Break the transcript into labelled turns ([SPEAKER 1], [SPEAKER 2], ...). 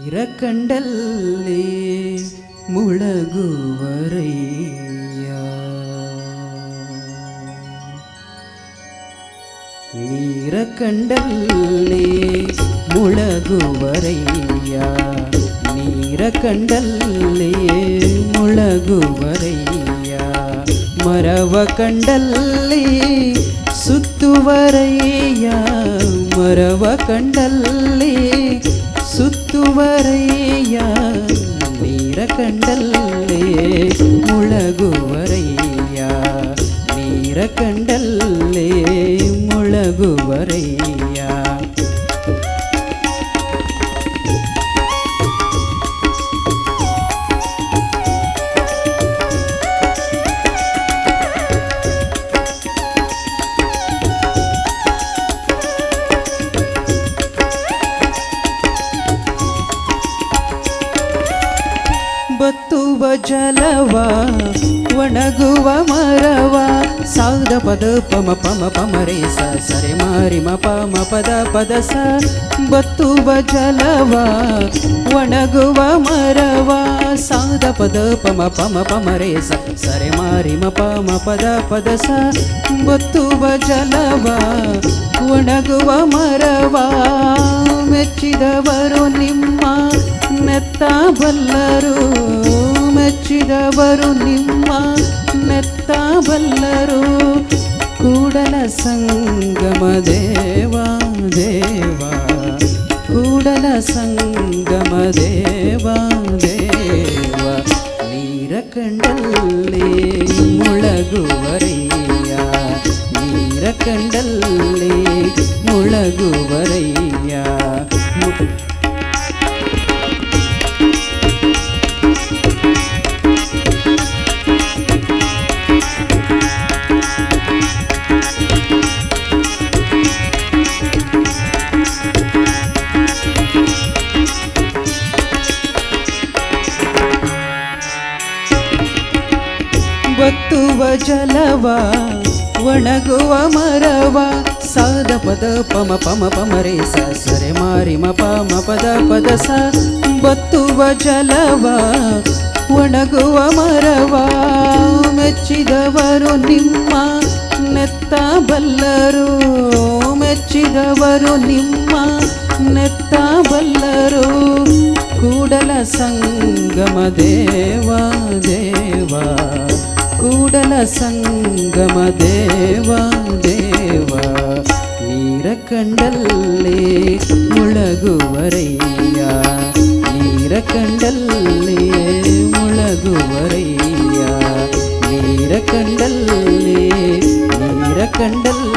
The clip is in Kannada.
[SPEAKER 1] ನೀರ ಕಂಡಲ್ಲಿ ಮುಳಗುವರಯ್ಯ, ನೀರ ಕಂಡಲ್ಲಿ ಮುಳಗುವರಯ್ಯ, ನೀರ ಕಂಡಲ್ಲಿ ಮುಳಗುವರಯ್ಯ, ಮರವ ಕಂಡಲ್ಲಿ ಸುತ್ತುವರಯ್ಯ, ಮರವ ಕಂಡಲ್ಲಿ ಸುತ್ತುವರಯ್ಯ, ನೀರ ಕಂಡಲ್ಲಿ ಮುಳಗುವರಯ್ಯ, ನೀರ ಕಂಡಲ್ಲಿ ಮುಳಗುವರಯ್ಯ. ಬತ್ತುವ ಜಲವ ಒಣಗುವ ಮರವ ಸಾದ ಪದ ಪಮ ಪಮ ಪಮರೆ ಸ ಸರೆ ಮಾರಿ ಮ ಪಮ ಪದ ಪದ ಸ. ಬತ್ತುವ ಜಲವ ಒಣಗುವ ಮರವ ಸಾದ ಪದ ಪಮ ಪಮ ಪಮರೆ ಸ ಸರೆ ಮಾರಿ ಮ ಪಮ ಪದ ಪದ ಸ. ಬತ್ತುವ ಜಲವ ಒಣಗುವ ಮರವ ಮೆಚ್ಚಿದವರು ನಿಮ್ಮ ನೆತ್ತ ಬಲ್ಲರು, ಮೆಚ್ಚಿದವರು ನಿಮ್ಮ ನೆತ್ತ ಬಲ್ಲರು. ಕೂಡಲ ಸಂಗಮ ದೇವ ದೇವ, ಕೂಡಲ ಸಂಗಮ ದೇವ ದೇವ, ನೀರ ಕಂಡಲ್ಲಿ ಮುಳಗುವರಯ್ಯ, ನೀರ ಕಂಡಲ್ಲಿ ಮುಳಗುವರಯ್ಯ. ಬತ್ತುವ ಜಲವ ಒಣಗುವ ಮರವ ಸಾದ ಪದ ಪಮ ಪಮ ಪಮರೆ ಸ ಸರೆ ಮಾರಿ ಮ ಪಮ ಪದ ಪದ ಸ. ಬತ್ತುವ ಜಲವ ಒಣಗುವ ಮರವ ಮೆಚ್ಚಿದವರು ನಿಮ್ಮ ನೆತ್ತ ಬಲ್ಲರು, ಮೆಚ್ಚಿದವರು ನಿಮ್ಮ ನೆತ್ತ ಬಲ್ಲರು. ಕೂಡಲ ಸಂಗಮ ದೇವ ದೇವ, ಕೂಡಲ ಸಂಗಮ ದೇವ ದೇವ, ನೀರ ಕಂಡಲ್ಲಿ ಮುಳಗುವರಯ್ಯ, ನೀರ ಕಂಡಲ್ಲಿ ಮುಳಗುವರಯ್ಯ, ನೀರ ಕಂಡಲ್ಲಿ, ನೀರ ಕಂಡಲ್ಲಿ